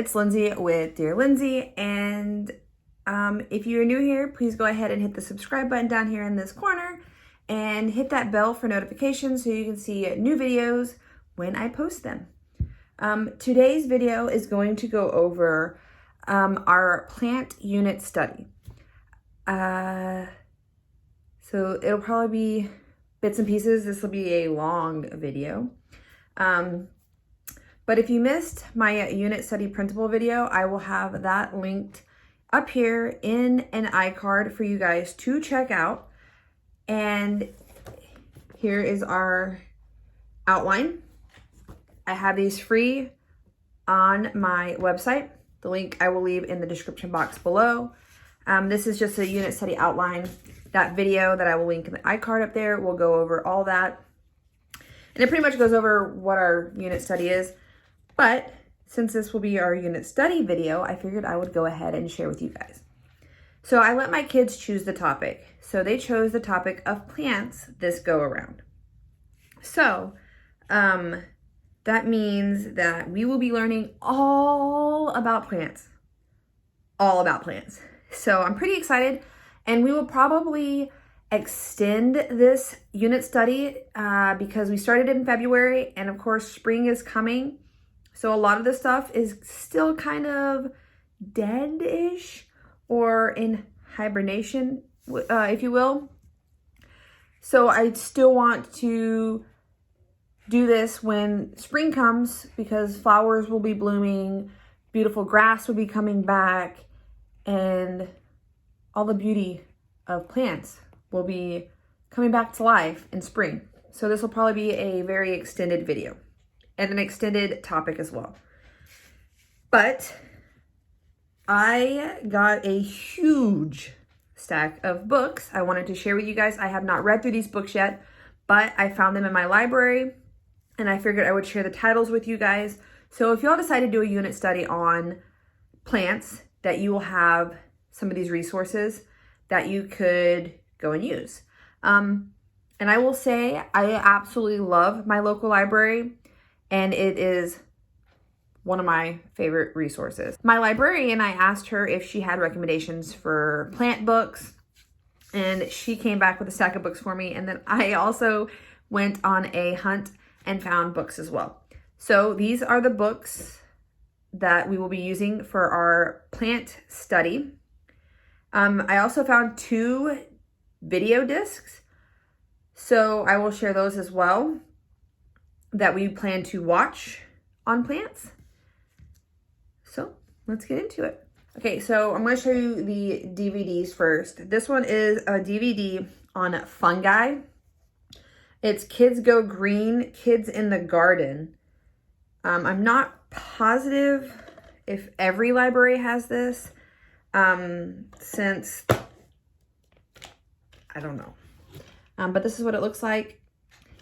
it's Lindsay with Dearlyndsey, and if you're new here, please go ahead and hit the subscribe button down here in this corner and hit that bell for notifications so you can see new videos when I post them. Today's video is going to go over our plant unit study. So it'll probably be bits and pieces. This will be a long video. But if you missed my unit study printable video, I will have that linked up here in an iCard for you guys to check out. And here is our outline. I have these free on my website. The link I will leave in the description box below. This is just a unit study outline. That video that I will link in the iCard up there will go over all that. And it pretty much goes over what our unit study is. But since this will be our unit study video, I figured I would go ahead and share with you guys. So I let my kids choose the topic. So they chose the topic of plants this go around. So that means that we will be learning all about plants. All about plants. So I'm pretty excited, and we will probably extend this unit study because we started in February, and of course spring is coming. So a lot of the stuff is still kind of dead-ish or in hibernation, if you will. So I still want to do this when spring comes because flowers will be blooming, beautiful grass will be coming back, and all the beauty of plants will be coming back to life in spring. So this will probably be a very extended video and an extended topic as well. But I got a huge stack of books I wanted to share with you guys. I have not read through these books yet, but I found them in my library and I figured I would share the titles with you guys. So if y'all decide to do a unit study on plants, that you will have some of these resources that you could go and use. And I will say I absolutely love my local library, and it is one of my favorite resources. My librarian, I asked her if she had recommendations for plant books, and she came back with a stack of books for me. And then I also went on a hunt and found books as well. So these are the books that we will be using for our plant study. I also found 2 video discs, so I will share those as well that we plan to watch on plants. So let's get into it. Okay, so I'm going to show you the DVDs first. This one is a DVD on fungi. It's Kids Go Green, Kids in the Garden. I'm not positive if every library has this, since I don't know. But this is what it looks like.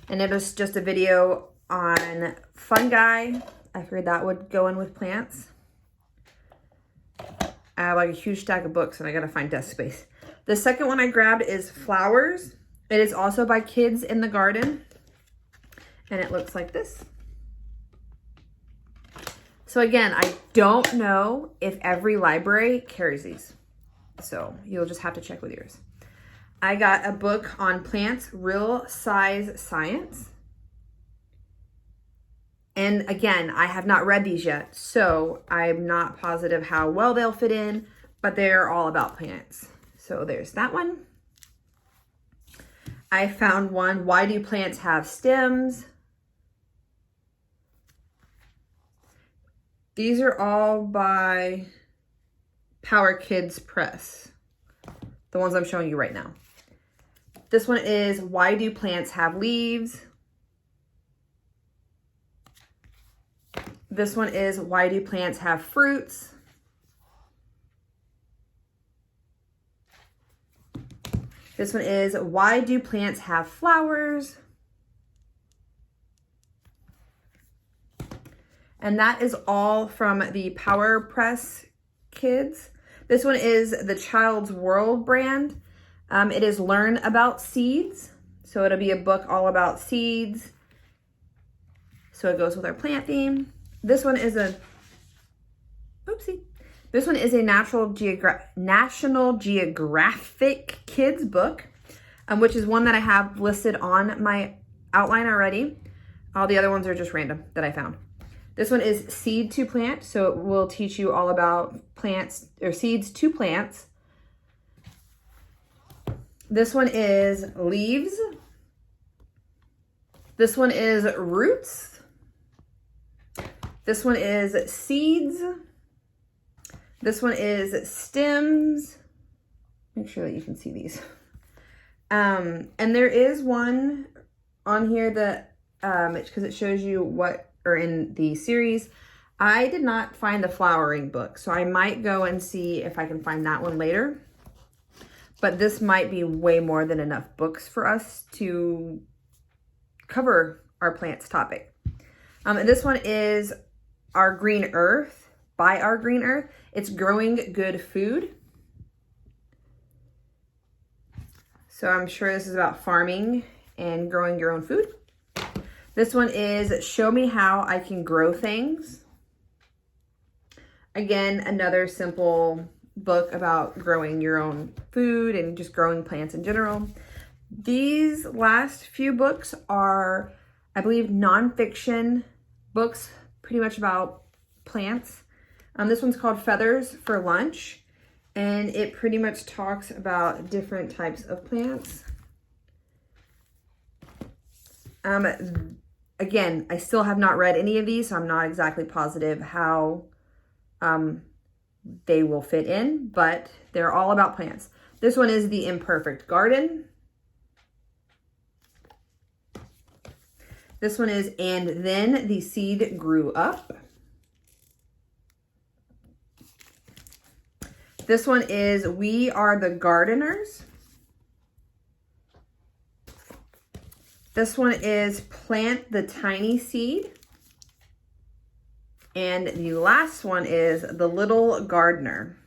And it is just a video on fungi. I figured that would go in with plants. I have like a huge stack of books and I gotta find desk space. The second one I grabbed is flowers. It is also by Kids in the Garden. And it looks like this. So again, I don't know if every library carries these. So you'll just have to check with yours. I got a book on plants, Real Size Science. And again, I have not read these yet, so I'm not positive how well they'll fit in, but they're all about plants. So there's that one. I found one, Why Do Plants Have Stems? These are all by Power Kids Press, the ones I'm showing you right now. This one is Why Do Plants Have Leaves? This one is Why Do Plants Have Fruits? This one is Why Do Plants Have Flowers? And that is all from the Power Press Kids. This one is the Child's World brand. It is Learn About Seeds. So it'll be a book all about seeds. So it goes with our plant theme. This one is a Oopsie. This one is a National Geographic kids book, which is one that I have listed on my outline already. All the other ones are just random that I found. This one is Seed to Plant, so it will teach you all about plants or seeds to plants. This one is Leaves. This one is Roots. This one is Seeds. This one is Stems. Make sure that you can see these. And there is one on here that, because it shows you what are in the series. I did not find the flowering book, so I might go and see if I can find that one later. But this might be way more than enough books for us to cover our plants topic. And this one is Our Green Earth, by Our Green Earth. It's Growing Good Food. So I'm sure this is about farming and growing your own food. This one is Show Me How I Can Grow Things. Again, another simple book about growing your own food and just growing plants in general. These last few books are, I believe, nonfiction books, pretty much about plants. This one's called Feathers for Lunch, and it pretty much talks about different types of plants. Again, I still have not read any of these, so I'm not exactly positive how they will fit in, but they're all about plants. This one is The Imperfect Garden. This one is And Then the Seed Grew Up. This one is We Are the Gardeners. This one is Plant the Tiny Seed. And the last one is The Little Gardener.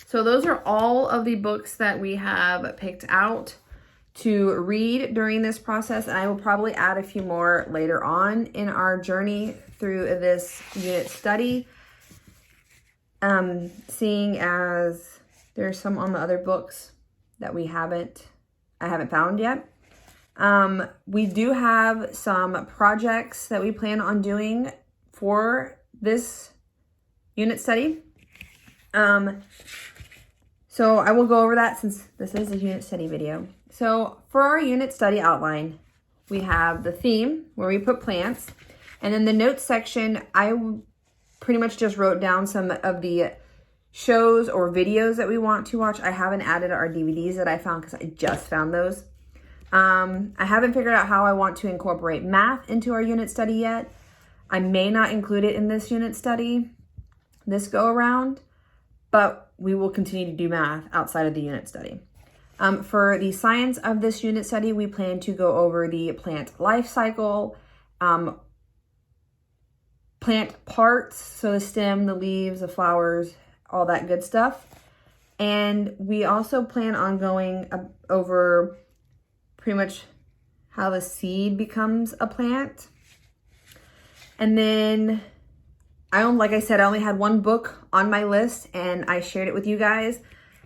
So those are all of the books that we have picked out to read during this process. And I will probably add a few more later on in our journey through this unit study. Seeing as there's some on the other books that I haven't found yet. We do have some projects that we plan on doing for this unit study. So I will go over that since this is a unit study video. So for our unit study outline, we have the theme where we put plants, and then the notes section, I pretty much just wrote down some of the shows or videos that we want to watch. I haven't added our DVDs that I found because I just found those. I haven't figured out how I want to incorporate math into our unit study yet. I may not include it in this unit study this go around, but we will continue to do math outside of the unit study. For the science of this unit study, we plan to go over the plant life cycle, plant parts, so the stem, the leaves, the flowers, all that good stuff. And we also plan on going over pretty much how the seed becomes a plant. And then like I said, I only had one book on my list and I shared it with you guys.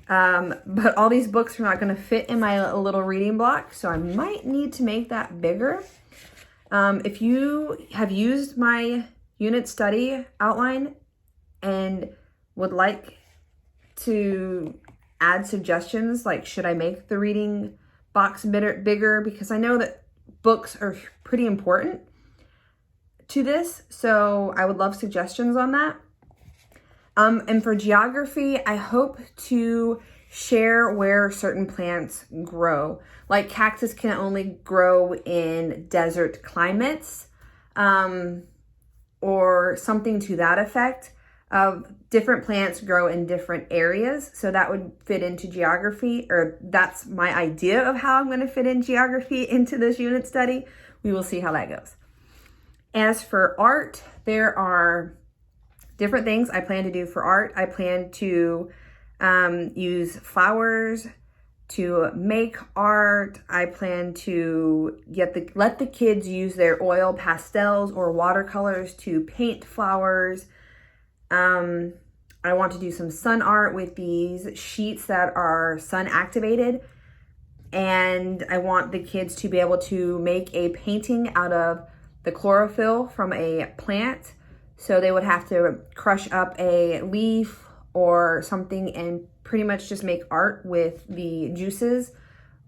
But all these books are not going to fit in my little reading block, so I might need to make that bigger. If you have used my unit study outline and would like to add suggestions, like should I make the reading box bigger, because I know that books are pretty important to this, so I would love suggestions on that. And for geography, I hope to share where certain plants grow. Like cactus can only grow in desert climates, or something to that effect. Different plants grow in different areas, so that would fit into geography, or that's my idea of how I'm going to fit in geography into this unit study. We will see how that goes. As for art, there are different things I plan to do for art. I plan to use flowers to make art. I plan to let the kids use their oil pastels or watercolors to paint flowers. I want to do some sun art with these sheets that are sun activated. And I want the kids to be able to make a painting out of the chlorophyll from a plant. So they would have to crush up a leaf or something and pretty much just make art with the juices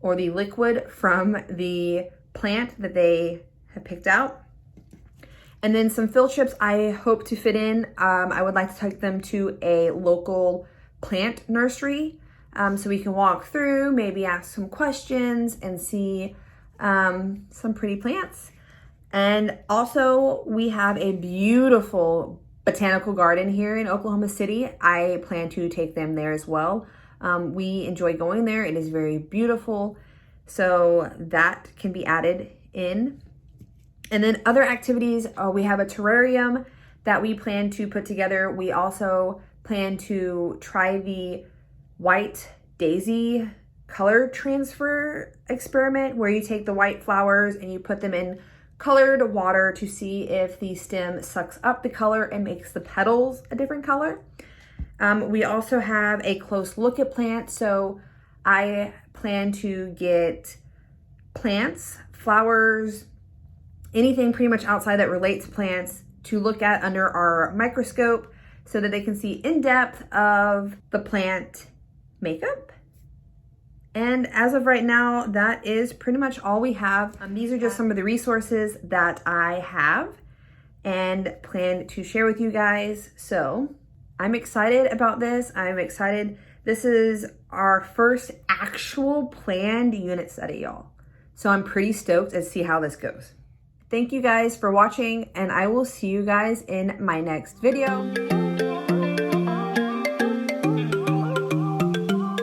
or the liquid from the plant that they have picked out. And then some field trips I hope to fit in. I would like to take them to a local plant nursery so we can walk through, maybe ask some questions and see some pretty plants. And also we have a beautiful botanical garden here in Oklahoma City. I plan to take them there as well. We enjoy going there. It is very beautiful. So that can be added in. And then other activities, we have a terrarium that we plan to put together. We also plan to try the white daisy color transfer experiment where you take the white flowers and you put them in colored water to see if the stem sucks up the color and makes the petals a different color. We also have a close look at plants. So I plan to get plants, flowers, anything pretty much outside that relates to plants to look at under our microscope so that they can see in depth of the plant makeup. And as of right now, that is pretty much all we have. These are just some of the resources that I have and plan to share with you guys. So I'm excited about this. I'm excited. This is our first actual planned unit study, y'all. So I'm pretty stoked to see how this goes. Thank you guys for watching, and I will see you guys in my next video.